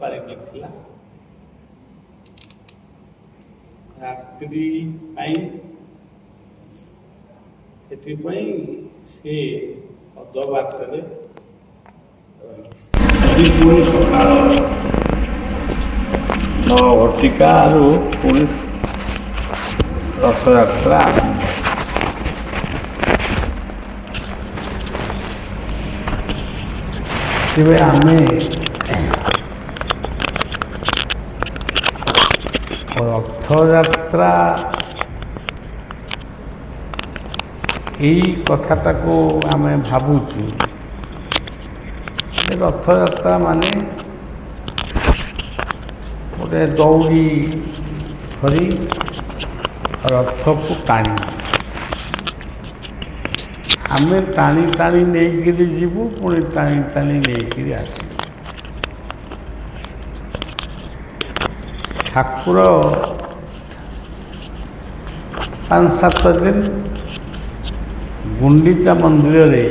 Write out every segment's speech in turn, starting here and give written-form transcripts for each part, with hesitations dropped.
ପାରିନଥିଲା। ରାତ୍ରି ପାଇଁ ସେଥିପାଇଁ ସେ ଅଧ ବାଟରେ ପୁଣି ସକାଳ 9 ପୁଣି ରଥଯାତ୍ରା। ତେବେ ଆମେ ରଥଯାତ୍ରା ଏଇ କଥାଟାକୁ ଆମେ ଭାବୁଛୁ ରଥଯାତ୍ରା ମାନେ ଗୋଟେ ଦଉଡ଼ି ଧରି ରଥକୁ ଟାଣି ଆମେ ଟାଣି ଟାଣି ନେଇକିରି ଯିବୁ, ପୁଣି ଟାଣି ଟାଣି ନେଇକିରି ଆସିବୁ। ଠାକୁର 5-7 ଦିନ ଗୁଣ୍ଡିଚା ମନ୍ଦିରରେ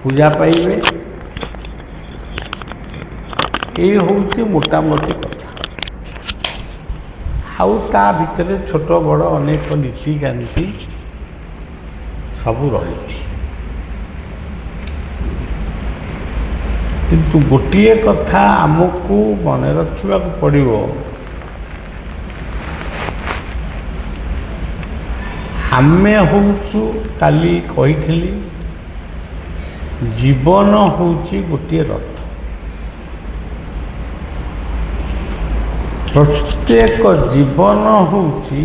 ପୂଜା ପାଇବେ। ଏଇ ହେଉଛି ମୋଟାମୋଟି କଥା। ଆଉ ତା ଭିତରେ ଛୋଟ ବଡ଼ ଅନେକ ନୀତିକାନ୍ତି ସବୁ ରହିଛି। କିନ୍ତୁ ଗୋଟିଏ କଥା ଆମକୁ ମନେ ରଖିବାକୁ ପଡ଼ିବ, ଆମେ ହେଉଛୁ, କାଲି କହିଥିଲି, ଜୀବନ ହେଉଛି ଗୋଟିଏ ରଥ। ପ୍ରତ୍ୟେକ ଜୀବନ ହେଉଛି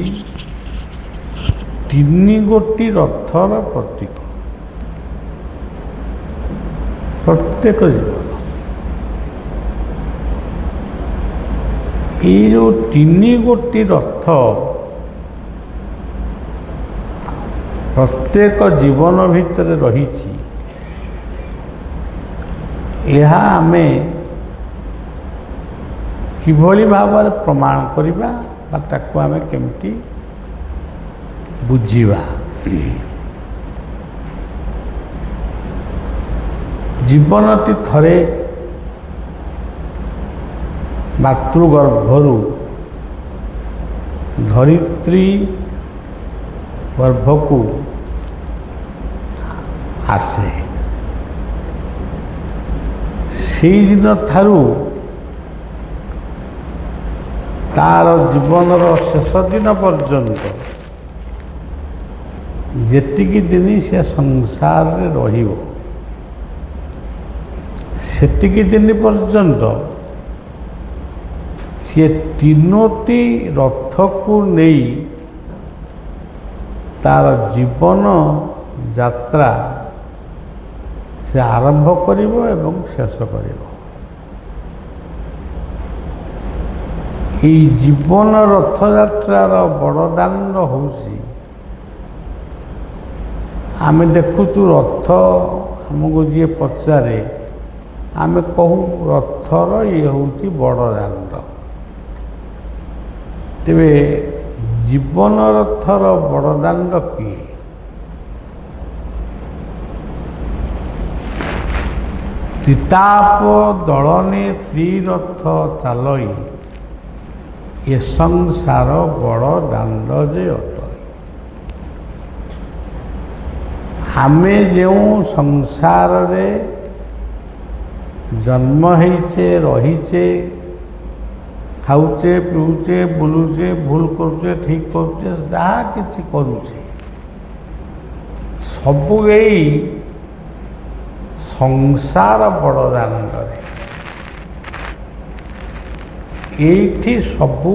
3 ଗୋଟି ରଥର ପ୍ରତୀକ। ପ୍ରତ୍ୟେକ ଜୀବନ ଏଇ ଯେଉଁ 3 ଗୋଟି ରଥ ପ୍ରତ୍ୟେକ ଜୀବନ ଭିତରେ ରହିଛି, ଏହା ଆମେ କିଭଳି ଭାବରେ ପ୍ରମାଣ କରିବା ବା ତାକୁ ଆମେ କେମିତି ବୁଝିବା। ଜୀବନଟି ଥରେ ମାତୃଗର୍ଭରୁ ଧରିତ୍ରୀ ଗର୍ଭକୁ ଆସେ। ସେଇଦିନ ଠାରୁ ତାର ଜୀବନର ଶେଷ ଦିନ ପର୍ଯ୍ୟନ୍ତ ଯେତିକି ଦିନ ସେ ସଂସାରରେ ରହିବ, ସେତିକି ଦିନ ପର୍ଯ୍ୟନ୍ତ ସିଏ 3ଟି ରଥକୁ ନେଇ ତାର ଜୀବନ ଯାତ୍ରା ସେ ଆରମ୍ଭ କରିବ ଏବଂ ଶେଷ କରିବ। এই ଜୀବନ ରଥଯାତ୍ରାର ବଡ଼ଦାଣ୍ଡ ହେଉଛି, ଆମେ ଦେଖୁଛୁ ରଥ ଆମକୁ ଯିଏ ପଚାରେ ଆମେ କହୁ ରଥର ଇଏ ହେଉଛି ବଡ଼ଦାଣ୍ଡ। ତେବେ ଜୀବନ ରଥର ବଡ଼ଦାଣ୍ଡ କିଏ? ତ୍ରିତାପ ଦଳନେ ତ୍ରିରଥ ଚାଲଇ, ଏ ସଂସାର ବଡ଼ ଦାଣ୍ଡ ଯେ ଅଟଇ। ଆମେ ଯେଉଁ ସଂସାରରେ ଜନ୍ମ ହେଇଛେ, ରହିଛେ, ଖାଉଛେ, ପିଉଛେ, ବୁଲୁଛେ, ଭୁଲ କରୁଛେ, ଠିକ କରୁଛେ, ଯାହା କିଛି କରୁଛେ, ସବୁ ଏଇ ସଂସାର ବଡ଼ଦାଣ୍ଡରେ। এইটি ସବୁ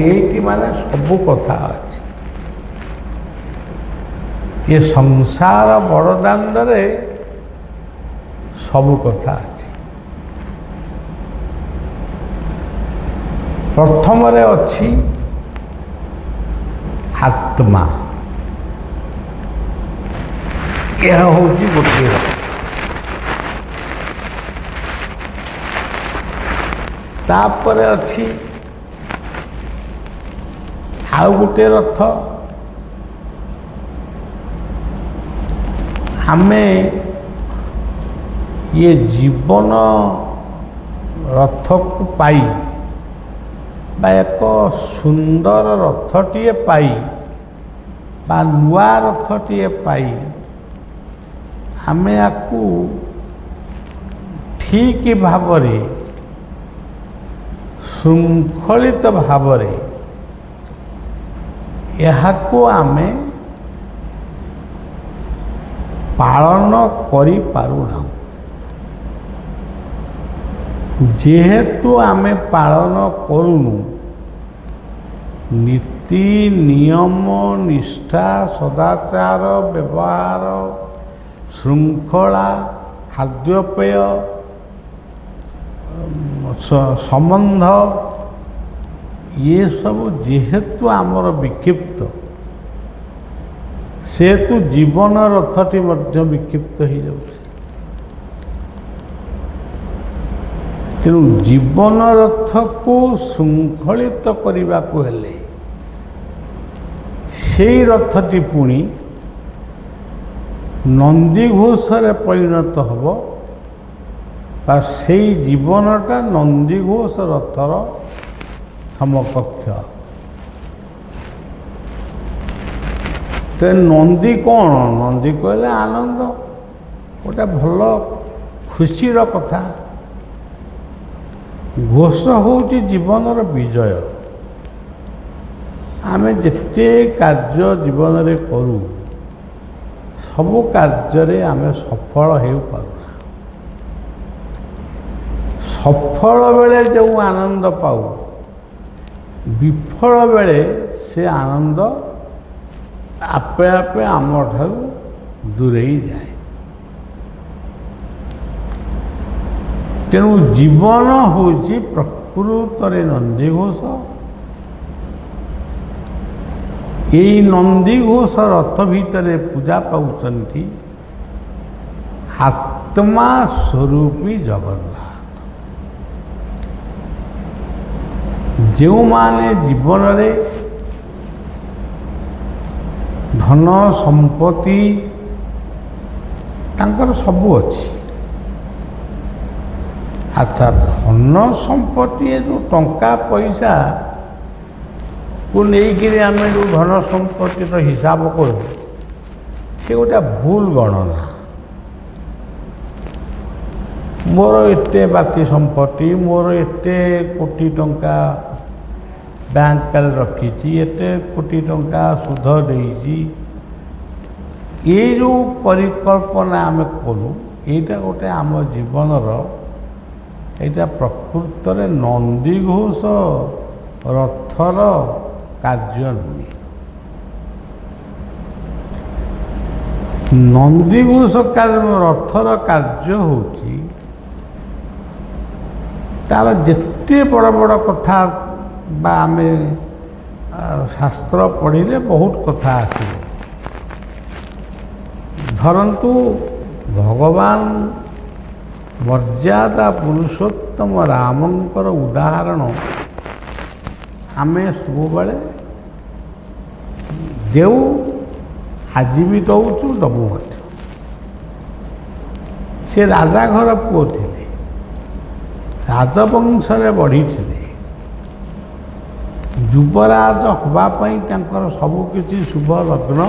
এইটি ମାନେ ସବୁ କଥା ଅଛି। ଏ ସଂସାର ବଡ଼ଦାଣ୍ଡରେ ସବୁ କଥା ଅଛି। ପ୍ରଥମରେ ଅଛି ଆତ୍ମା। ଏହା ହେଉଛି ଗୋଟିଏ ରଥ। ତାପରେ ଅଛି ଆଉ ଗୋଟିଏ ରଥ। ଆମେ ଇଏ ଜୀବନ ରଥକୁ ପାଇ ବା ଏକ ସୁନ୍ଦର ରଥଟିଏ ପାଇ ବା ନୂଆ ରଥଟିଏ ପାଇ ଆମେ ୟାକୁ ଠିକ୍ ଭାବରେ ଶୃଙ୍ଖଳିତ ଭାବରେ ଏହାକୁ ଆମେ ପାଳନ କରିପାରୁନାହୁଁ। ଯେହେତୁ ଆମେ ପାଳନ କରୁନୁ, ନୀତି ନିୟମ ନିଷ୍ଠା ସଦାଚାର ବ୍ୟବହାର ଶୃଙ୍ଖଳା ଖାଦ୍ୟପେୟ ସମ୍ବନ୍ଧ ଏସବୁ ଯେହେତୁ ଆମର ବିକ୍ଷିପ୍ତ, ସେହେତୁ ଜୀବନ ରଥଟି ମଧ୍ୟ ବିକ୍ଷିପ୍ତ ହୋଇଯାଉଛି। ତେଣୁ ଜୀବନ ରଥକୁ ଶୃଙ୍ଖଳିତ କରିବାକୁ ହେଲେ ସେଇ ରଥଟି ପୁଣି ନନ୍ଦିଘୋଷରେ ପରିଣତ ହେବ ବା ସେଇ ଜୀବନଟା ନନ୍ଦିଘୋଷ ରଥର ସମକକ୍ଷ। ତେଣୁ ନନ୍ଦୀ କ'ଣ? ନନ୍ଦୀ କହିଲେ ଆନନ୍ଦ, ଗୋଟେ ଭଲ ଖୁସିର କଥା। ଘୋଷ ହେଉଛି ଜୀବନର ବିଜୟ। ଆମେ ଯେତେ କାର୍ଯ୍ୟ ଜୀବନରେ କରୁ, ସବୁ କାର୍ଯ୍ୟରେ ଆମେ ସଫଳ ହୋଇପାରୁନା। ସଫଳ ବେଳେ ଯେଉଁ ଆନନ୍ଦ ପାଉ, ବିଫଳ ବେଳେ ସେ ଆନନ୍ଦ ଆପେ ଆପେ ଆମଠାରୁ ଦୂରେଇ ଯାଏ। ତେଣୁ ଜୀବନ ହେଉଛି ପ୍ରକୃତରେ ନନ୍ଦିଘୋଷ। ଏଇ ନନ୍ଦିଘୋଷ ରଥ ଭିତରେ ପୂଜା ପାଉଛନ୍ତି ଆତ୍ମା ସ୍ୱରୂପୀ ଜଗନ୍ନାଥ। ଯେଉଁମାନେ ଜୀବନରେ ଧନ ସମ୍ପତ୍ତି ତାଙ୍କର ସବୁ ଅଛି। ଆଚ୍ଛା, ଧନ ସମ୍ପତ୍ତି ଯେଉଁ ଟଙ୍କା ପଇସାକୁ ନେଇକରି ଆମେ ଯେଉଁ ଧନ ସମ୍ପତ୍ତିର ହିସାବ କରୁ, ସେ ଗୋଟେ ଭୁଲ ଗଣନା। ମୋର ଏତେ ବାକି ସମ୍ପତ୍ତି, ମୋର ଏତେ କୋଟି ଟଙ୍କା ବ୍ୟାଙ୍କରେ ରଖିଛି, ଏତେ କୋଟି ଟଙ୍କା ସୁଧ ଦେଇଛି, ଏଇ ଯେଉଁ ପରିକଳ୍ପନା ଆମେ କରୁ, ଏଇଟା ଗୋଟେ ଆମ ଜୀବନର, ଏଇଟା ପ୍ରକୃତରେ ନନ୍ଦିଘୋଷ ରଥର କାର୍ଯ୍ୟ ନୁହେଁ। ନନ୍ଦିଘୋଷ ରଥର କାର୍ଯ୍ୟ ହେଉଛି ତାର ଯେତେ ବଡ଼ ବଡ଼ କଥା ବା ଆମେ ଶାସ୍ତ୍ର ପଢ଼ିଲେ ବହୁତ କଥା ଆସିବ। ଧରନ୍ତୁ, ଭଗବାନ ମର୍ଯ୍ୟାଦା ପୁରୁଷୋତ୍ତମ ରାମଙ୍କର ଉଦାହରଣ ଆମେ ସବୁବେଳେ ଦେଉ, ଆଜି ବି ଦେଉଛୁ, ଦେବୁ ମଧ୍ୟ। ସେ ରାଜା ଘର ପୁଅ ଥିଲେ, ରାଜବଂଶରେ ବଢ଼ିଥିଲେ, ଯୁବରାଜ ହେବା ପାଇଁ ତାଙ୍କର ସବୁକିଛି ଶୁଭ ଲଗ୍ନ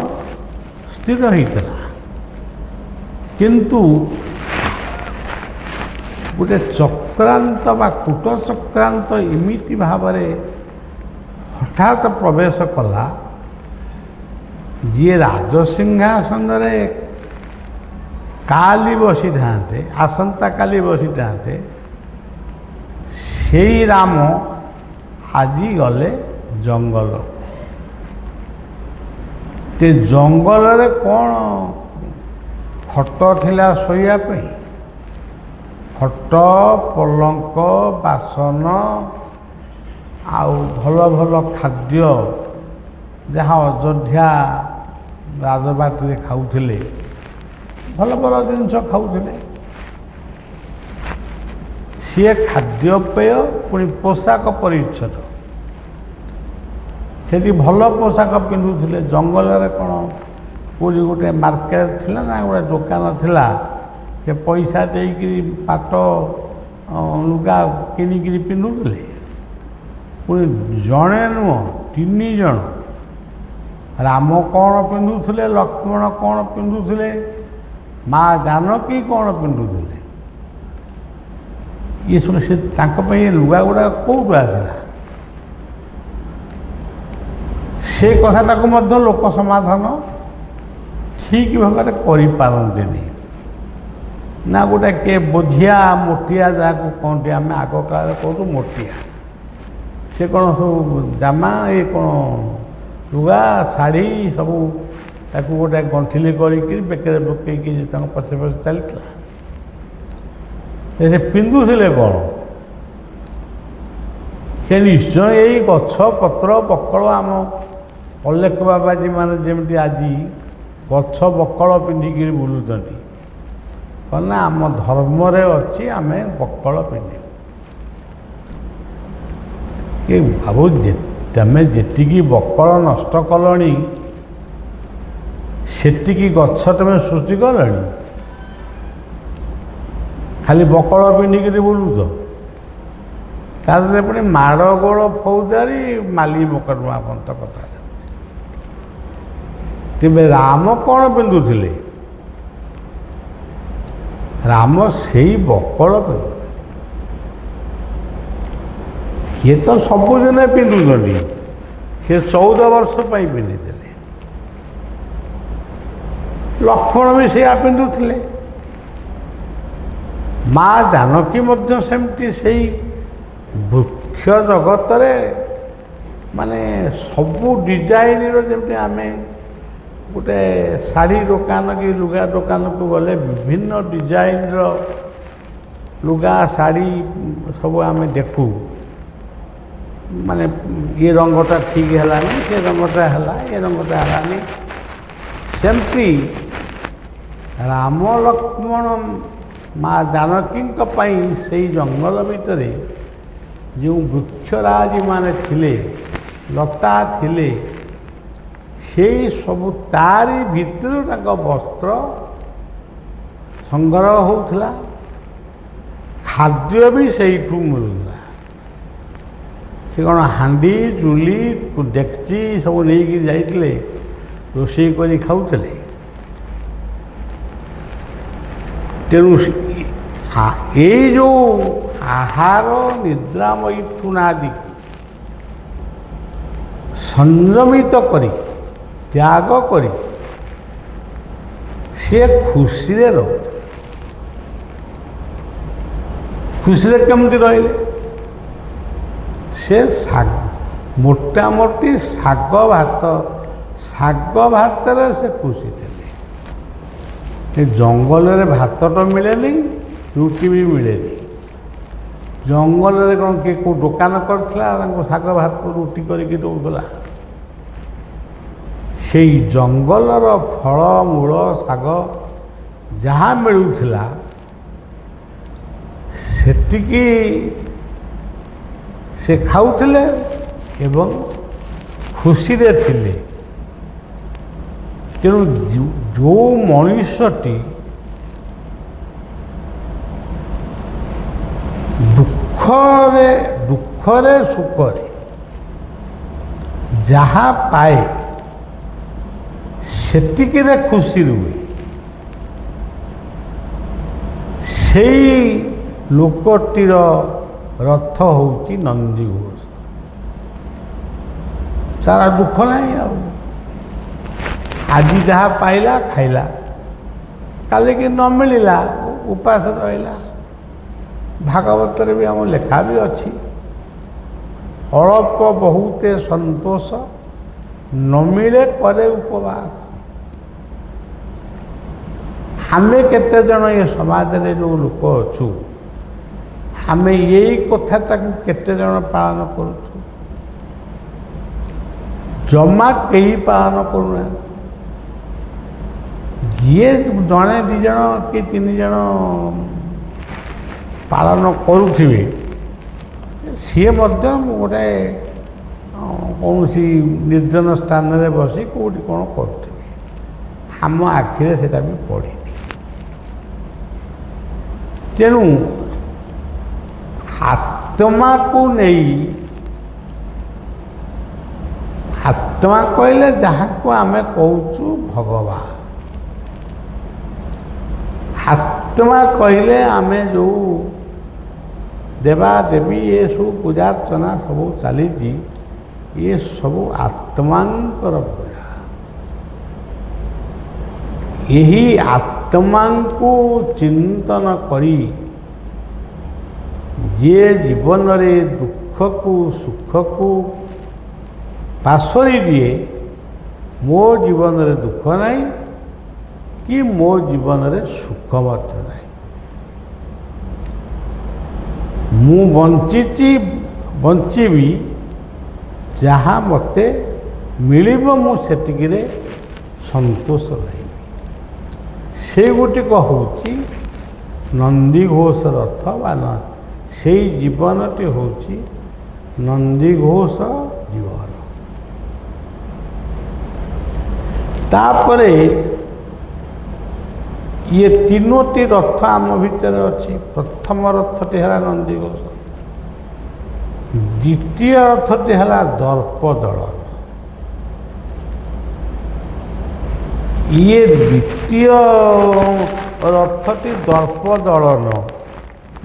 ସ୍ଥିର ହୋଇଥିଲା। କିନ୍ତୁ ଗୋଟେ ଚକ୍ରାନ୍ତ ବା କୂଟ ଚକ୍ରାନ୍ତ ଏମିତି ଭାବରେ ହଠାତ୍ ପ୍ରବେଶ କଲା, ଯିଏ ରାଜସିଂହାସନରେ କାଲି ବସିଥାନ୍ତେ, ଆସନ୍ତାକାଲି ବସିଥାନ୍ତେ, ସେଇ ରାମ ଆଜି ଗଲେ ଜଙ୍ଗଲ। ସେ ଜଙ୍ଗଲରେ କ'ଣ ଖଟ ଥିଲା ଶୋଇବା ପାଇଁ? ଖଟ, ପଲଙ୍କ, ବାସନ ଆଉ ଭଲ ଭଲ ଖାଦ୍ୟ ଯାହା ଅଯୋଧ୍ୟା ରାଜବାଟୀରେ ଖାଉଥିଲେ, ଭଲ ଭଲ ଜିନିଷ ଖାଉଥିଲେ। ସିଏ ଖାଦ୍ୟପେୟ, ପୁଣି ପୋଷାକ ପରିଚ୍ଛଦ, ସେଠି ଭଲ ପୋଷାକ ପିନ୍ଧୁଥିଲେ। ଜଙ୍ଗଲରେ କ'ଣ କେଉଁଠି ଗୋଟେ ମାର୍କେଟ ଥିଲା ନା ଗୋଟେ ଦୋକାନ ଥିଲା ସେ ପଇସା ଦେଇକିରି ପାଟ ଲୁଗା କିଣିକିରି ପିନ୍ଧୁଥିଲେ। ପୁଣି ଜଣେ ନୁହଁ 3 ଜଣ। ରାମ କ'ଣ ପିନ୍ଧୁଥିଲେ, ଲକ୍ଷ୍ମଣ କ'ଣ ପିନ୍ଧୁଥିଲେ, ମା ଜାନକୀ କ'ଣ ପିନ୍ଧୁଥିଲେ, ଇଏ ସବୁ ସେ ତାଙ୍କ ପାଇଁ ଲୁଗା ଗୁଡ଼ାକ କେଉଁଠୁ ଆସିଲା? ସେ କଥାଟାକୁ ମଧ୍ୟ ଲୋକ ସମାଧାନ ଠିକ୍ ଭାବରେ କରିପାରନ୍ତିନି। ନା ଗୋଟେ କିଏ ବୋଝିଆ ମୋଟିଆ ଯାହାକୁ କହନ୍ତି, ଆମେ ଆଗ କାଳରେ କହୁଛୁ ମୋଟିଆ, ସେ କ'ଣ ସବୁ ଜାମା ଏ କ'ଣ ଲୁଗା ଶାଢ଼ୀ ସବୁ ତାକୁ ଗୋଟେ ଗଣ୍ଠିଲି କରିକି ବେକରେ ପକେଇକି ତାଙ୍କ ପଛେ ପଛେ ଚାଲିଥିଲା। ସେ ପିନ୍ଧୁଥିଲେ କ'ଣ? ସେ ନିଶ୍ଚୟ ଏଇ ଗଛ ପତ୍ର ବକଳ, ଆମ ଅଲେଖ ବାବାଜୀ ମାନେ ଯେମିତି ଆଜି ଗଛ ବକଳ ପିନ୍ଧିକିରି ବୁଲୁଛନ୍ତି, କ'ଣ ନା ଆମ ଧର୍ମରେ ଅଛି ଆମେ ବକଳ ପିନ୍ଧିବୁ। ଏ ଭାବୁ ତମେ ଯେତିକି ବକଳ ନଷ୍ଟ କଲଣି ସେତିକି ଗଛ ତମେ ସୃଷ୍ଟି କଲଣି। ଖାଲି ବକଳ ପିନ୍ଧିକିରି ବୁଲୁଛ, ତା ଦେହରେ ପୁଣି ମାଡ଼ଗୋଳ ଫୌଜାରୀ ମାଲି ମକଦ୍ଦମା ପର୍ଯ୍ୟନ୍ତ କଥା। ତେବେ ରାମ କ'ଣ ପିନ୍ଧୁଥିଲେ? ରାମ ସେଇ ବକଳ ପିନ୍ଧୁଥିଲେ। କିଏ ତ ସବୁଦିନ ପିନ୍ଧୁଛନ୍ତି, ସେ 14 ବର୍ଷ ପାଇଁ ପିନ୍ଧିଥିଲେ। ଲକ୍ଷ୍ମଣ ବି ସେଇଆ ପିନ୍ଧୁଥିଲେ। ମା ଜାନକୀ ମଧ୍ୟ ସେମିତି ସେଇ ବୃକ୍ଷ ଜଗତରେ ମାନେ ସବୁ ଡିଜାଇନର, ଯେମିତି ଆମେ ଗୋଟେ ଶାଢ଼ୀ ଦୋକାନ କି ଲୁଗା ଦୋକାନକୁ ଗଲେ ବିଭିନ୍ନ ଡିଜାଇନର ଲୁଗା ଶାଢ଼ୀ ସବୁ ଆମେ ଦେଖୁ, ମାନେ ଏ ରଙ୍ଗଟା ଠିକ୍ ହେଲାନି, ସେ ରଙ୍ଗଟା ହେଲା, ଏ ରଙ୍ଗଟା ହେଲାନି। ସେମିତି ରାମ ଲକ୍ଷ୍ମଣ ମା ଜାନକୀଙ୍କ ପାଇଁ ସେଇ ଜଙ୍ଗଲ ଭିତରେ ଯେଉଁ ବୃକ୍ଷରାଜିମାନେ ଥିଲେ, ଲତା ଥିଲେ, ସେଇ ସବୁ ତାରି ଭିତରୁ ତାଙ୍କ ବସ୍ତ୍ର ସଂଗ୍ରହ ହେଉଥିଲା, ଖାଦ୍ୟ ବି ସେଇଠୁ ମିଳୁଥିଲା। ସେ କ'ଣ ହାଣ୍ଡି ଚୁଲି ଡେକ୍ଚି ସବୁ ନେଇକି ଯାଇଥିଲେ, ରୋଷେଇ କରି ଖାଉଥିଲେ। ତେଣୁ ଏଇ ଯେଉଁ ଆହାର ନିଦ୍ରା ମୈଥୁନାଦିକୁ ସଂଯମିତ କରି ତ୍ୟାଗ କରି ସେ ଖୁସିରେ ରହୁ। ଖୁସିରେ କେମିତି ରହିଲେ? ସେ ମୋଟାମୋଟି ଶାଗ ଭାତରେ ସେ ଖୁସି ଥିଲେ। ଏ ଜଙ୍ଗଲରେ ଭାତ ତ ମିଳେନି, ରୁଟି ବି ମିଳେନି। ଜଙ୍ଗଲରେ କ'ଣ କିଏ କେଉଁ ଦୋକାନ କରିଥିଲା ତାଙ୍କୁ ଶାଗ ଭାତ ରୁଟି କରିକି ଦେଉଥିଲା? ସେଇ ଜଙ୍ଗଲର ଫଳମୂଳ ଶାଗ ଯାହା ମିଳୁଥିଲା ସେତିକି ସେ ଖାଉଥିଲେ ଏବଂ ଖୁସିରେ ଥିଲେ। ତେଣୁ ଯେଉଁ ମଣିଷଟି ଦୁଃଖରେ ସୁଖରେ ଯାହା ପାଏ ସେତିକିରେ ଖୁସି ରୁହେ, ସେଇ ଲୋକଟିର ରଥ ହେଉଛି ନନ୍ଦିଘୋଷ। ତାର ଦୁଃଖ ନାହିଁ। ଆଉ ଆଜି ଯାହା ପାଇଲା ଖାଇଲା, କାଲିକି ନ ମିଳିଲା ଉପାସ ରହିଲା। ଭାଗବତରେ ବି ଆମ ଲେଖା ବି ଅଛି, ଅଳପ ବହୁତେ ସନ୍ତୋଷ, ନ ମିଳେ କରେ ଉପବାସ। ଆମେ କେତେଜଣ ଏ ସମାଜରେ ଯେଉଁ ଲୋକ ଅଛୁ, ଆମେ ଏଇ କଥାଟାକୁ କେତେଜଣ ପାଳନ କରୁଛୁ? ଜମା କେହି ପାଳନ କରୁନାହାନ୍ତି। ଯିଏ ଜଣେ 2 ଜଣ କି 3 ଜଣ ପାଳନ କରୁଥିବେ, ସିଏ ମଧ୍ୟ ଗୋଟେ କୌଣସି ନିର୍ଜନ ସ୍ଥାନରେ ବସି କେଉଁଠି କ'ଣ କରୁଥିବେ। ଆମ ଆଖିରେ ସେଇଟା ବି ପଡ଼ିନି। ତେଣୁ ଆତ୍ମାକୁ ନେଇ, ଆତ୍ମା କହିଲେ ଯାହାକୁ ଆମେ କହୁଛୁ ଭଗବାନ, ଆତ୍ମା କହିଲେ ଆମେ ଯେଉଁ ଦେବାଦେବୀ ଏସବୁ ପୂଜାର୍ଚ୍ଚନା ସବୁ ଚାଲିଛି, ଏ ସବୁ ଆତ୍ମାଙ୍କର ପୂଜା। ଏହି ଆତ୍ମାଙ୍କୁ ଚିନ୍ତନ କରି ଯିଏ ଜୀବନରେ ଦୁଃଖକୁ ସୁଖକୁ ପାଶୋରି ଦିଏ, ମୋ ଜୀବନରେ ଦୁଃଖ ନାହିଁ କି ମୋ ଜୀବନରେ ସୁଖ ମଧ୍ୟ ନାହିଁ, ମୁଁ ବଞ୍ଚିଛି ବଞ୍ଚିବି, ଯାହା ମୋତେ ମିଳିବ ମୁଁ ସେତିକିରେ ସନ୍ତୋଷ ରହିବି। ସେ ଗୋଟିକ ହେଉଛି ନନ୍ଦିଘୋଷ ରଥ ବା ସେଇ ଜୀବନଟି ହେଉଛି ନନ୍ଦିଘୋଷ ଜୀବନ। ତାପରେ ଇଏ ତିନୋଟି ରଥ ଆମ ଭିତରେ ଅଛି। ପ୍ରଥମ ରଥଟି ହେଲା ନନ୍ଦିଘୋଷ, ଦ୍ୱିତୀୟ ରଥଟି ହେଲା ଦର୍ପଦଳନ। ଇଏ ଦ୍ୱିତୀୟ ରଥଟି ଦର୍ପଦଳନ,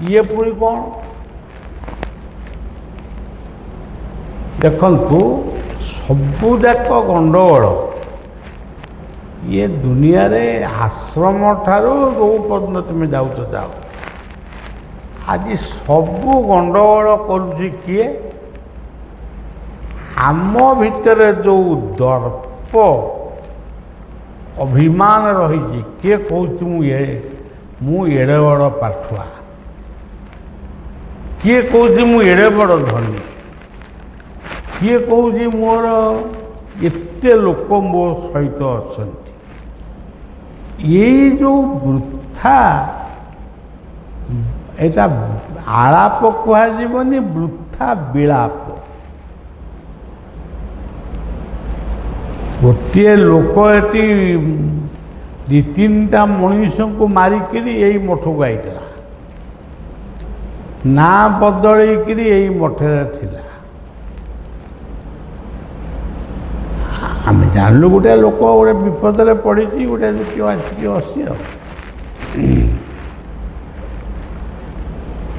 ଇଏ ପୁଣି କ'ଣ? ଦେଖନ୍ତୁ, ସବୁଯାକ ଗଣ୍ଡଗୋଳ ଇଏ ଦୁନିଆରେ ଆଶ୍ରମ ଠାରୁ ଯେଉଁ ପର୍ଯ୍ୟନ୍ତ ତୁମେ ଯାଉଛ ଯାଅ, ଆଜି ସବୁ ଗଣ୍ଡଗୋଳ କରୁଛି କିଏ? ଆମ ଭିତରେ ଯେଉଁ ଦର୍ପ ଅଭିମାନ ରହିଛି। କିଏ କହୁଛି ମୁଁ ଏଡ଼େ ବଡ଼ ପାଠୁଆ, କିଏ କହୁଛି ମୁଁ ଏଡ଼େ ବଡ଼ ଧନୀ, କିଏ କହୁଛି ମୋର ଏତେ ଲୋକ ମୋ ସହିତ ଅଛନ୍ତି। ଏଇ ଯେଉଁ ବୃଥା, ଏଇଟା ଆଳାପ କୁହାଯିବନି, ବୃଥା ବିଳାପ। ଗୋଟିଏ ଲୋକ ଏଠି ଦୁଇ ତିନିଟା ମଣିଷଙ୍କୁ ମାରିକିରି ଏଇ ମଠକୁ ଆଇଥିଲା, ନାଁ ବଦଳେଇକିରି ଏଇ ମଠରେ ଥିଲା। ଆମେ ଜାଣିଲୁ ଗୋଟେ ଲୋକ ଗୋଟେ ବିପଦରେ ପଡ଼ିଛି, ଗୋଟେ ଆସିକି ଅଛି ଆଉ।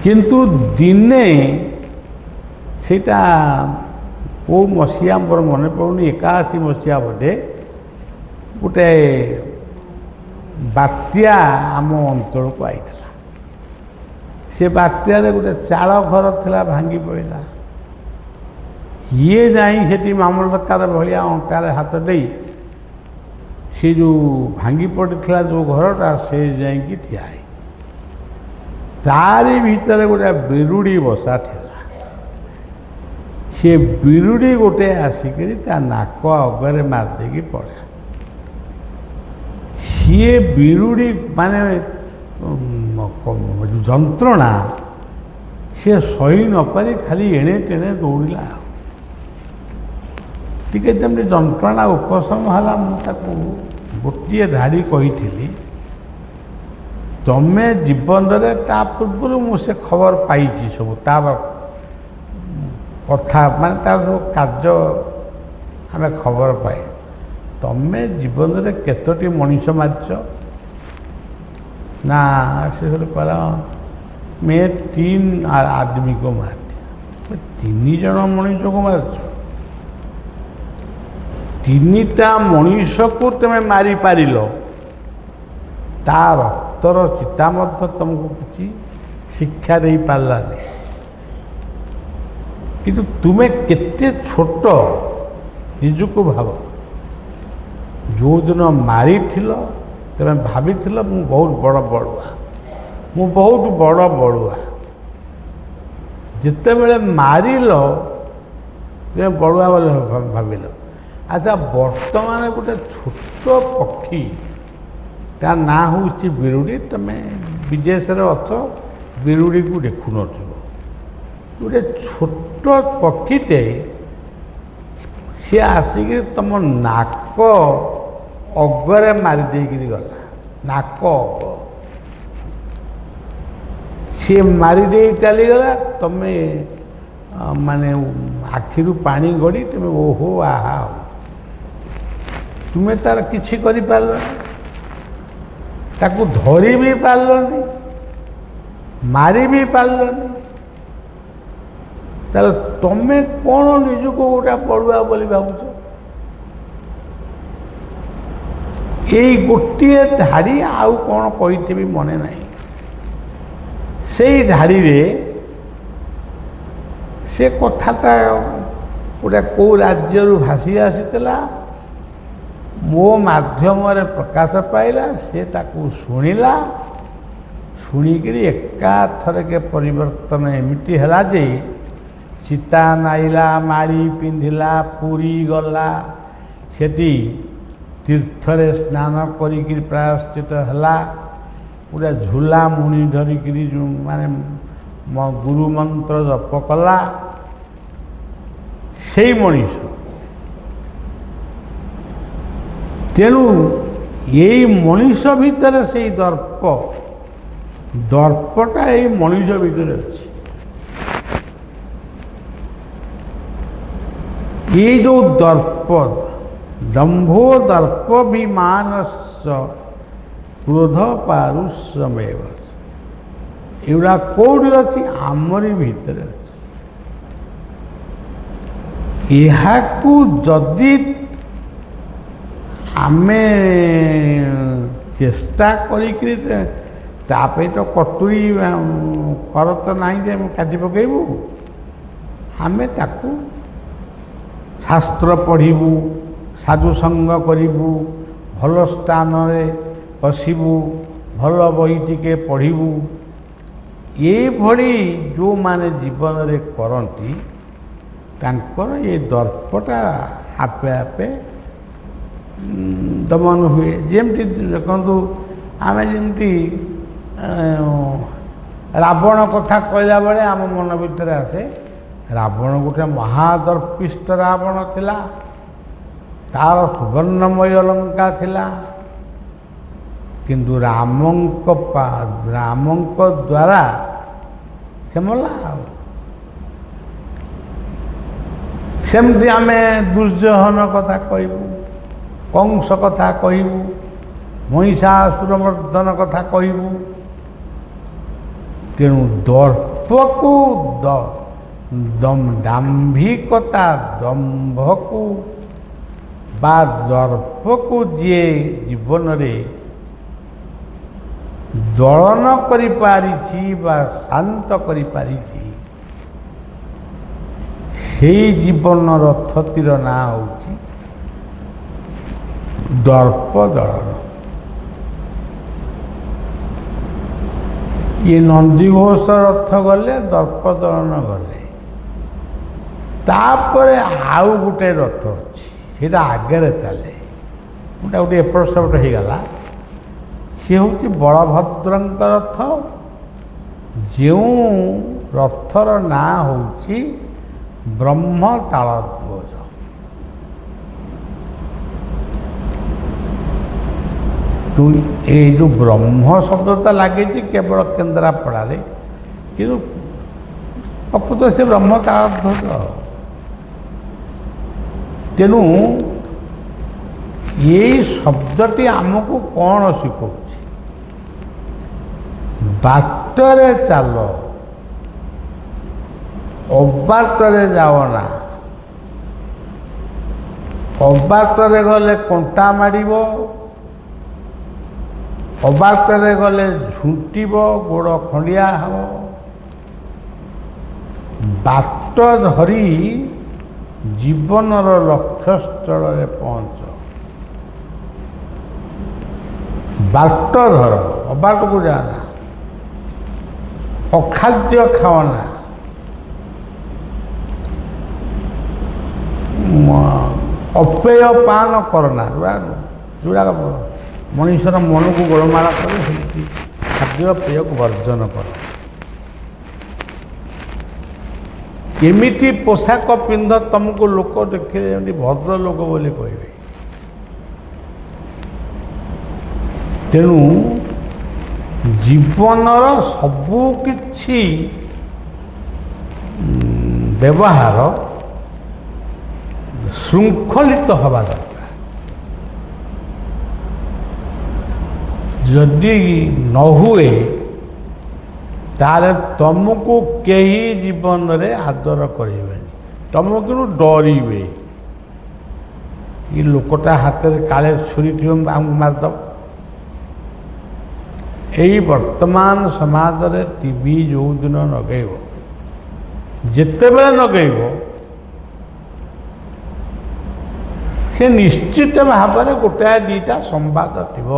କିନ୍ତୁ ଦିନେ ସେଇଟା କେଉଁ ମସିହା ମୋର ମନେ ପଡ଼ୁନି, 81 ମସିହା ବୋଧେ, ଗୋଟେ ବାତ୍ୟା ଆମ ଅଞ୍ଚଳକୁ ଆସିଥିଲା। ସେ ବାତ୍ୟାରେ ଗୋଟେ ଚାଳ ଘର ଥିଲା, ଭାଙ୍ଗି ପଡ଼ିଲା। ଇଏ ଯାଇ ସେଠି ମାମଲତକାର ଭଳିଆ ଅଣ୍ଟାରେ ହାତ ଦେଇ ସେ ଯେଉଁ ଭାଙ୍ଗି ପଡ଼ିଥିଲା ଯେଉଁ ଘରଟା, ସେ ଯାଇକି ଠିଆ ହେଇଛି। ତାରି ଭିତରେ ଗୋଟେ ବିରୁଡ଼ି ବସା ଥିଲା। ସେ ବିରୁଡ଼ି ଗୋଟେ ଆସିକରି ତା ନାକ ଅଗରେ ମାରିଦେଇକି ପଳେଇଲା। ସିଏ ବିରୁଡ଼ି ମାନେ ଯନ୍ତ୍ରଣା ସିଏ ସହି ନପାରି ଖାଲି ଏଣେ ତେଣେ ଦୌଡ଼ିଲା। ଟିକେ ଯେମିତି ଯନ୍ତ୍ରଣା ଉପଶମ ହେଲା, ମୁଁ ତାକୁ ଗୋଟିଏ ଧାଡ଼ି କହିଥିଲି, ତମେ ଜୀବନରେ, ତା ପୂର୍ବରୁ ମୁଁ ସେ ଖବର ପାଇଛି ସବୁ, ତା କଥା ମାନେ ତାର ସବୁ କାର୍ଯ୍ୟ ଆମେ ଖବର ପାଇ, ତମେ ଜୀବନରେ କେତୋଟି ମଣିଷ ମାରିଛ? ନା, ସେ କହିଲା मैं 3 आदमी को मार दिया। 3 जन मनीष को मारच, 3टा मनीष को तुम मारी पारिल, ता रक्तर चिता मध्य तुमको किसी शिक्षा दे पारा नहीं। किंतु तुम्हें केते छोट निजको भाव, जो दिन मारी तुम भाभी मु बहुत बड़ बड़ुआ, मु बहुत बड़ बड़ुआ, जिते बड़े मारिल तुम बड़ुआ बोले भाविल। अच्छा, बर्तमान गोटे छोट पक्षी ता ना हूँ बिरुड़ी, तुम विदेश अच्छ बिरुड़ी को देखु न, गोटे छोट पक्षीटे सी आसिक तुम नाक अगरे मारी देकर गला, नाक अग। सी मारिदे चलीगला तमें माने आखिरु पानी गड़ी तुम्हें ओहो आहा तुम्हें तार किछि करि पारलो ताकू धरी भी पारलोनी मारी भी पारलोनी ताले तमें कौन निजु को गोटा पड़ुआ बोली भावुछ यही गोटे धाड़ी आउ कौन कही मने नहीं से धाड़ी रे से कथाटा गोटे कौ राज्य भासी आसीला मो माध्यम प्रकाश पाइला से ताकू शुणिला शुणिकी एकाथर के परिवर्तन एमती है जे सीता नाइला माड़ी पिंधिला पुरी गला सेठी तीर्थरे स्नान करी प्रायश्चित है पूरा झूला मुनि धरिकी माने गुरु मंत्र जप कला से मनीष तेणु यही मनीष भितर से दर्प दर्पटा यही मनीष भितर अच्छी ये जो दर्प दंभो दर्प विमानस् क्रोध पारुष्यमेव एगुड़ा कौटी अच्छी आमरी भितर अच्छी यहाकू जदि आमे चेष्टा करी तापे तो कटुरी कर तो नहीं जे काटी पकेबू आमे ताकू शास्त्र पढ़ू साधुसंग करूँ भल स्थान बसबू भल बही टिके पढ़ू ये भली जो माने जीवन रे करती तांकर ये दर्पटा आपे आपे दमन हुए जमती देखु आम जमी रावण कथा कहला बेले आम मन भीतर आसे रावण गोटे महादर्पिष्ट रावण थिला तार सुवर्णमय लंका थिला किंतु रामंक द्वारा से मला सेमती आम दुर्योधन कथा कहबू कंस कथा कहबू महिषासुर मर्दन कथा कहबू तेणु दर्पकू दाम्भिकता दंभकू बा दर्पकू जी जीवन रे दलन करि पारिछि बा शांत करि पारिछि सेई जीवन रथतिर ना होछि दर्प दलन ये नंदीघोष रथ गले दर्प दलन गले तापर आउ गोटे रथ अच्छी सीटा आगे चले गोटे गोटे एपट सेपट हो गला सी हूँ बलभद्र रथ जो रथर ना हूँ ब्रह्म तालध्वज ये जो ब्रह्म शब्दता लगे केवल केन्द्रापड़ा कि प्रकृत से ब्रह्म तालध्वज तेणु ये शब्दटी आमको कौन शिखौ बाटरे चल अबाटरे जाओना अबाटरे गले कंटा मारिब अबाटरे गले झुंटिब गोड़ खंडिया हम बाट धरी जीवनर लक्ष्यस्थल पहुँच बाट धर अबाट को जाना अखाद्य खाओना अपेय पान करना जोड़ा मनुष्यर मन को गोलमाला कर खाद्य पेय को वर्जन कर एमिटी पोशाक पिंध तुमको लोक देखिए भद्र लोक बोली कहे तेणु ଜୀବନର ସବୁ କିଛି ବ୍ୟବହାର ଶୃଙ୍ଖଳିତ ହେବା ଦରକାର। ଯଦି ନ ହୁଏ ତାହେଲେ ତମକୁ କେହି ଜୀବନରେ ଆଦର କରିବେନି, ତମକୁ ଡରିବେ। ଏ ଲୋକଟା ହାତରେ କାଳେ ଛୁରୀ ଥିବ ଆମକୁ ମାରିଦେବ। ଏଇ ବର୍ତ୍ତମାନ ସମାଜରେ ଟିଭି ଯେଉଁଦିନ ଲଗେଇବ, ଯେତେବେଳେ ଲଗେଇବ, ସେ ନିଶ୍ଚିତ ଭାବରେ ଗୋଟାଏ ଦୁଇଟା ସମ୍ବାଦ ଥିବ।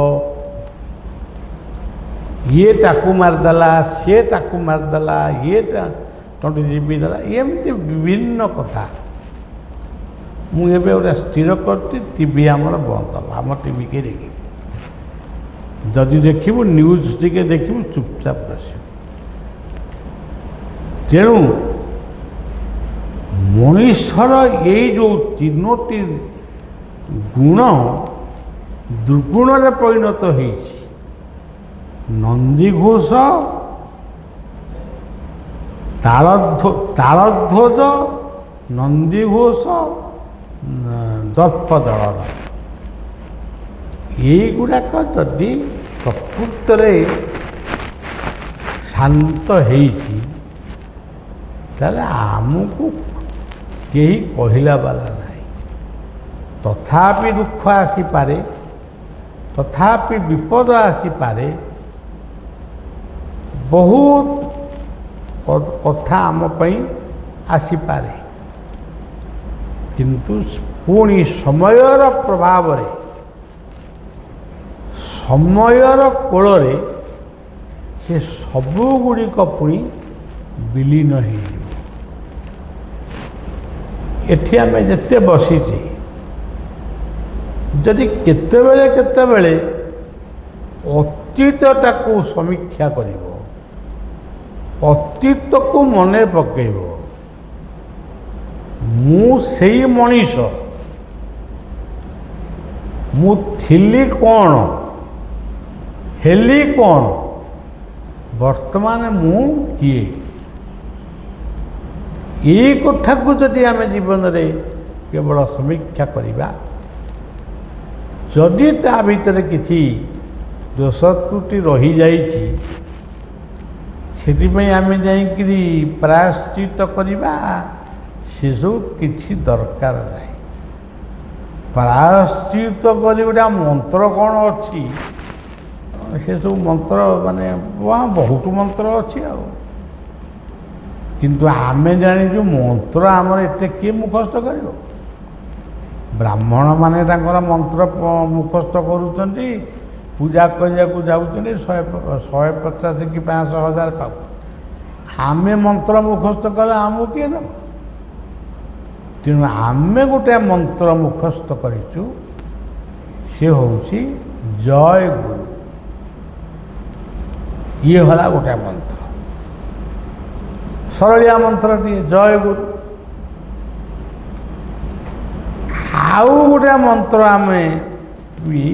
ଇଏ ତାକୁ ମାରିଦେଲା, ସିଏ ତାକୁ ମାରିଦେଲା, ଇଏ ତଣ୍ଟି ଚିପି ଦେଲା, ଏମିତି ବିଭିନ୍ନ କଥା। ମୁଁ ଏବେ ଗୋଟେ ସ୍ଥିର କରିଛି, ଟିଭି ଆମର ବନ୍ଦ ହେବ। ଆମ ଟିଭି କିଏ ଦେଖିବୁ? ଯଦି ଦେଖିବୁ ନ୍ୟୁଜ୍ ଟିକେ ଦେଖିବୁ, ଚୁପଚାପ ବସିବୁ। ତେଣୁ ମଣିଷର ଏଇ ଯେଉଁ ତିନୋଟି ଗୁଣ ଦୁର୍ଗୁଣରେ ପରିଣତ ହେଇଛି। ନନ୍ଦିଘୋଷ, ତାଳଧ୍ୱଜ, ନନ୍ଦିଘୋଷ, ଦର୍ପଦଳନ, ଏଇଗୁଡ଼ାକ ଯଦି ପ୍ରକୃତରେ ଶାନ୍ତ ହେଇଛି ତାହେଲେ ଆମକୁ କେହି କହିଲା ବାଲା ନାହିଁ। ତଥାପି ଦୁଃଖ ଆସିପାରେ, ତଥାପି ବିପଦ ଆସିପାରେ, ବହୁତ କଥା ଆମ ପାଇଁ ଆସିପାରେ, କିନ୍ତୁ ପୁଣି ସମୟର ପ୍ରଭାବରେ, ସମୟର କୋଳରେ ସେ ସବୁଗୁଡ଼ିକ ପୁଣି ବିଲୀନ ହେଇଯିବ। ଏଠି ଆମେ ଯେତେ ବସିଛେ, ଯଦି କେତେବେଳେ କେତେବେଳେ ଅତୀତଟାକୁ ସମୀକ୍ଷା କରିବ, ଅତୀତକୁ ମନେ ପକାଇବ, ମୁଁ ସେଇ ମଣିଷ, ମୁଁ ଥିଲି କ'ଣ, ହେଲି କ'ଣ, ବର୍ତ୍ତମାନ ମୁଁ କିଏ, ଏଇ କଥାକୁ ଯଦି ଆମେ ଜୀବନରେ କେବଳ ସମୀକ୍ଷା କରିବା, ଯଦି ତା ଭିତରେ କିଛି ଦୋଷ ତ୍ରୁଟି ରହିଯାଇଛି, ସେଥିପାଇଁ ଆମେ ଯାଇକରି ପ୍ରାୟଶ୍ଚିତ କରିବା, ସେସବୁ କିଛି ଦରକାର ନାହିଁ। ପ୍ରାୟଶ୍ଚିତ କରି ଗୋଟେ ମନ୍ତ୍ର କ'ଣ ଅଛି, ସେସବୁ ମନ୍ତ୍ର ମାନେ ବହୁତ ମନ୍ତ୍ର ଅଛି ଆଉ, କିନ୍ତୁ ଆମେ ଜାଣିଛୁ ମନ୍ତ୍ର ଆମର ଏତେ କିଏ ମୁଖସ୍ଥ କରିବ? ବ୍ରାହ୍ମଣମାନେ ତାଙ୍କର ମନ୍ତ୍ର ମୁଖସ୍ଥ କରୁଛନ୍ତି, ପୂଜା କରିବାକୁ ଯାଉଛନ୍ତି, 150 କି 500 1000 ପାଉ। ଆମେ ମନ୍ତ୍ର ମୁଖସ୍ଥ କଲେ ଆମକୁ କିଏ ନେବ? ତେଣୁ ଆମେ ଗୋଟେ ମନ୍ତ୍ର ମୁଖସ୍ଥ କରିଛୁ, ସେ ହେଉଛି ଜୟ ଗୁରୁ। ଇଏ ହେଲା ଗୋଟେ ମନ୍ତ୍ର, ସରଳିଆ ମନ୍ତ୍ରଟିଏ, ଜୟ ଗୁରୁ। ଆଉ ଗୋଟେ ମନ୍ତ୍ର ଆମେ ବି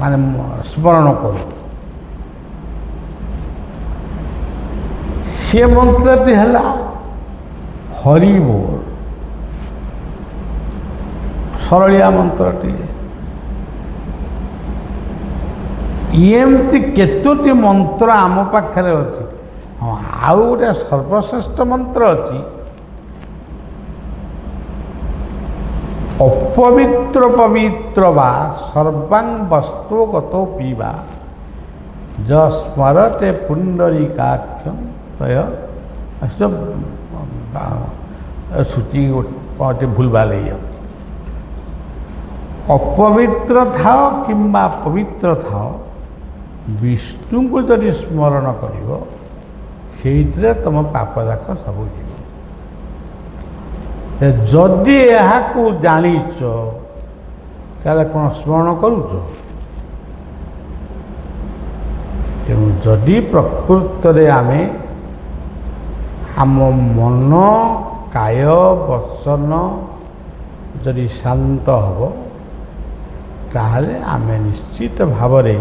ମାନେ ସ୍ମରଣ କରୁ, ସେ ମନ୍ତ୍ରଟି ହେଲା ହରି ବୋଲ। ସରଳିଆ ମନ୍ତ୍ରଟିଏ। ଏମିତି କେତୋଟି ମନ୍ତ୍ର ଆମ ପାଖରେ ଅଛି। ହଁ, ଆଉ ଗୋଟେ ସର୍ବଶ୍ରେଷ୍ଠ ମନ୍ତ୍ର ଅଛି, ଅପବିତ୍ର ପବିତ୍ର ବା ସର୍ବାଙ୍ଗ ବସ୍ତୁଗତ ପିବା ଯ ସ୍ମରତେ ପୁଣ୍ଡରୀକାକ୍ଷଂ ତୟ ସୂଚି ଗୋଟେ ଭୁଲଭାଲ ହେଇଯାଉଛି। ଅପବିତ୍ର ଥାଅ କିମ୍ବା ପବିତ୍ର ଥାଅ, ବିଷ୍ଣୁଙ୍କୁ ଯଦି ସ୍ମରଣ କରିବ, ସେଇଥିରେ ତୁମ ପାପ ଯାକ ସବୁ ଯିବ। ଯଦି ଏହାକୁ ଜାଣିଛ, ତାହେଲେ କ'ଣ ସ୍ମରଣ କରୁଛ? ତେଣୁ ଯଦି ପ୍ରକୃତରେ ଆମେ ଆମ ମନ, କାୟ, ବଚନ ଯଦି ଶାନ୍ତ ହେବ, ତାହେଲେ ଆମେ ନିଶ୍ଚିତ ଭାବରେ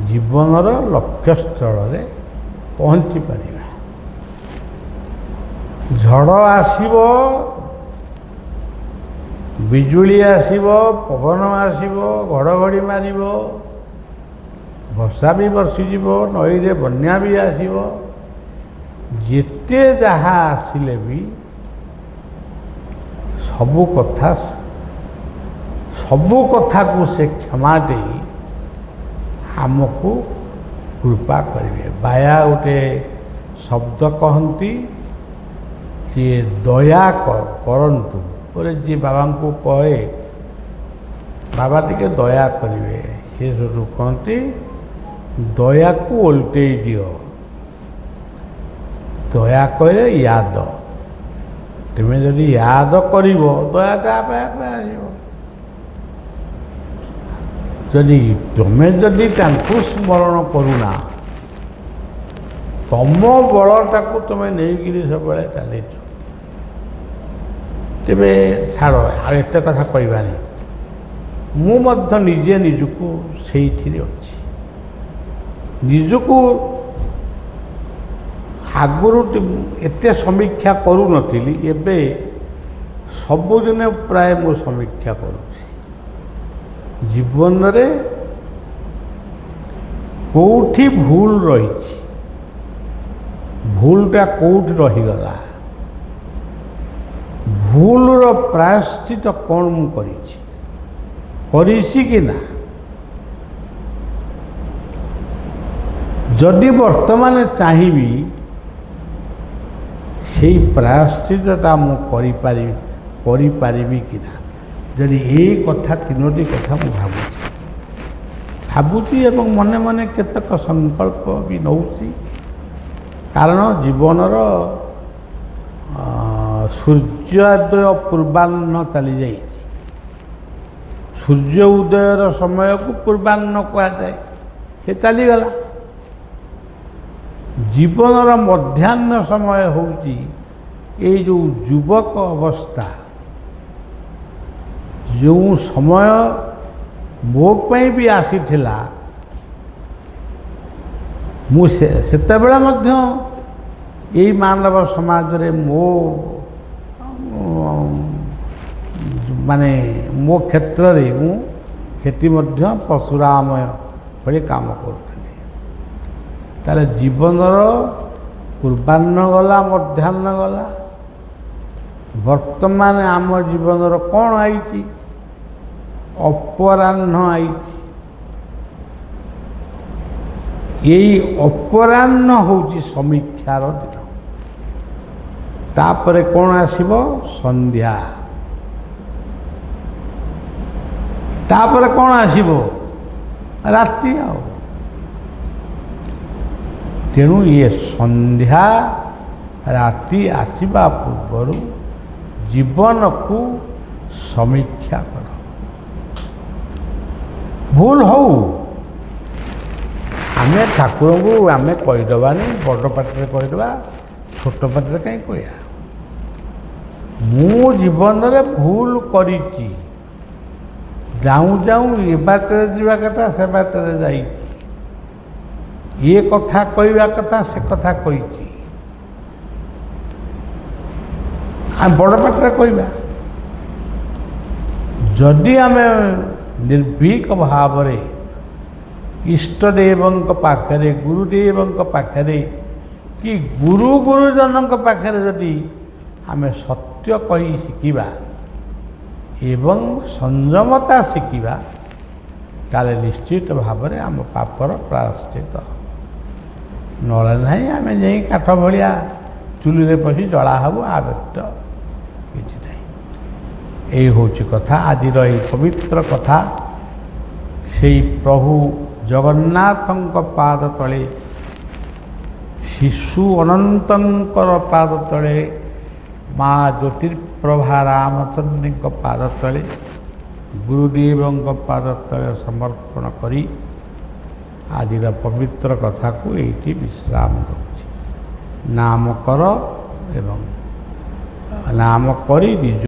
ଜୀବନର ଲକ୍ଷ୍ୟସ୍ଥଳରେ ପହଞ୍ଚି ପାରିବା। ଝଡ଼ ଆସିବ, ବିଜୁଳି ଆସିବ, ପବନ ଆସିବ, ଘଡ଼ଘଡ଼ି ମାରିବ, ବର୍ଷା ବି ବର୍ଷିଯିବ, ନଈରେ ବନ୍ୟା ବି ଆସିବ। ଯେତେ ଯାହା ଆସିଲେ ବି ସବୁ କଥାକୁ ସେ କ୍ଷମା ଦେଇ ଆମକୁ କୃପା କରିବେ। ବାୟା ଗୋଟେ ଶବ୍ଦ କହନ୍ତି ଯେ ଦୟା କରନ୍ତୁ, ପରେ ଯିଏ ବାବାଙ୍କୁ କହେ ବାବା ଟିକେ ଦୟା କରିବେ, ସେ ସେଠୁ କହନ୍ତି ଦୟାକୁ ଓଲଟେଇ ଦିଅ। ଦୟା କହିଲେ ୟାଦ, ତୁମେ ଯଦି ୟାଦ କରିବ ଦୟାଟା ଆପେ ଆପେ ଆସିବ। ତୁମେ ଯଦି ତାଙ୍କୁ ସ୍ମରଣ କରୁନା, ତମ ବଳଟାକୁ ତୁମେ ନେଇକିରି ସବୁବେଳେ ଚାଲିଛ, ତେବେ ଛାଡ଼, ଆଉ ଏତେ କଥା କହିବାନି। ମୁଁ ମଧ୍ୟ ନିଜେ ନିଜକୁ ସେଇଥିରେ ଅଛି। ନିଜକୁ ଆଗରୁ ଏତେ ସମୀକ୍ଷା କରୁନଥିଲି, ଏବେ ସବୁଦିନ ପ୍ରାୟ ମୁଁ ସମୀକ୍ଷା କରୁଛି। ଜୀବନରେ କେଉଁଠି ଭୁଲ ରହିଛି, ଭୁଲଟା କେଉଁଠି ରହିଗଲା, ଭୁଲର ପ୍ରାୟଶ୍ଚିତ କ'ଣ ମୁଁ କରିଛି କି ନା। ଯଦି ବର୍ତ୍ତମାନ ଚାହିଁବି ସେଇ ପ୍ରାୟଶ୍ଚିତଟା ମୁଁ କରିପାରିବି କି ନା। ଯଦି ଏଇ କଥା ତିନୋଟି କଥା ମୁଁ ଭାବୁଛି ଏବଂ ମନେ ମନେ କେତେକ ସଂକଳ୍ପ ବି ନେଉଛି। କାରଣ ଜୀବନର ସୂର୍ଯ୍ୟୋଦୟ ପୂର୍ବାହ୍ନ ଚାଲିଯାଇଛି। ସୂର୍ଯ୍ୟ ଉଦୟର ସମୟକୁ ପୂର୍ବାହ୍ନ କୁହାଯାଏ, ସେ ଚାଲିଗଲା। ଜୀବନର ମଧ୍ୟାହ୍ନ ସମୟ ହେଉଛି ଏଇ ଯେଉଁ ଯୁବକ ଅବସ୍ଥା, ଯେଉଁ ସମୟ ମୋ ପାଇଁ ବି ଆସିଥିଲା। ମୁଁ ସେତେବେଳେ ମଧ୍ୟ ଏଇ ମାନବ ସମାଜରେ ମୋ କ୍ଷେତ୍ରରେ ମୁଁ ସେଠି ମଧ୍ୟ ପଶୁରାମ ଭଳି କାମ କରୁଥିଲି। ତାହେଲେ ଜୀବନର ପୂର୍ବାହ୍ନ ଗଲା, ମଧ୍ୟାହ୍ନ ଗଲା, ବର୍ତ୍ତମାନ ଆମ ଜୀବନର କ'ଣ ଆଇଛି? ଅପରାହ୍ନ ଆଇଛି। ଏଇ ଅପରାହ୍ନ ହେଉଛି ସମୀକ୍ଷାର ଦିନ। ତାପରେ କ'ଣ ଆସିବ? ସନ୍ଧ୍ୟା। ତାପରେ କ'ଣ ଆସିବ? ରାତି। ଆଉ ତେଣୁ ଇଏ ସନ୍ଧ୍ୟା ରାତି ଆସିବା ପୂର୍ବରୁ ଜୀବନକୁ ସମୀକ୍ଷା କର। ଭୁଲ ହଉ, ଆମେ ଠାକୁରଙ୍କୁ ଆମେ କହିଦେବାନି, ବଡ଼ ପାଟିରେ କହିଦେବା, ଛୋଟ ପାଟିରେ କାହିଁ କହିବା? ମୁଁ ଜୀବନରେ ଭୁଲ କରିଛି, ଯାଉଁ ଯାଉଁ ଏ ବାଟରେ ଯିବା କଥା ସେ ବାଟରେ ଯାଇଛି, ଇଏ କଥା କହିବା କଥା ସେ କଥା କହିଛି। ଆମେ ବଡ଼ ପାଟିରେ କହିବା। ଯଦି ଆମେ ନିର୍ଭୀକ ଭାବରେ ଇଷ୍ଟଦେବଙ୍କ ପାଖରେ, ଗୁରୁଦେବଙ୍କ ପାଖରେ କି ଗୁରୁଜନଙ୍କ ପାଖରେ ଯଦି ଆମେ ସତ୍ୟ କହି ଶିଖିବା ଏବଂ ସଂଯମତା ଶିଖିବା, ତାହେଲେ ନିଶ୍ଚିତ ଭାବରେ ଆମ ପାପର ପ୍ରାୟଶ୍ଚିତ। ନହେଲେ ନାହିଁ ଆମେ ଯାଇ କାଠ ଭଳିଆ ଚୁଲିରେ ପଶି ଜଳା ହେବୁ, ଆ ବ୍ୟତୀତ କିଛି ନାହିଁ। ଏଇ ହେଉଛି କଥା। ଆଜିର ଏହି ପବିତ୍ର କଥା ସେଇ ପ୍ରଭୁ ଜଗନ୍ନାଥଙ୍କ ପାଦ ତଳେ, ଶିଶୁ ଅନନ୍ତଙ୍କର ପାଦ ତଳେ, ମା ଜ୍ୟୋତିର୍ପ୍ରଭା ରାମଚନ୍ଦ୍ରଙ୍କ ପାଦ ତଳେ, ଗୁରୁଦେବଙ୍କ ପାଦ ତଳେ ସମର୍ପଣ କରି ଆଜିର ପବିତ୍ର କଥାକୁ ଏଇଠି ବିଶ୍ରାମ ଦେଉଛି। ନାମ କର ଏବଂ ନାମ କରି ନିଜ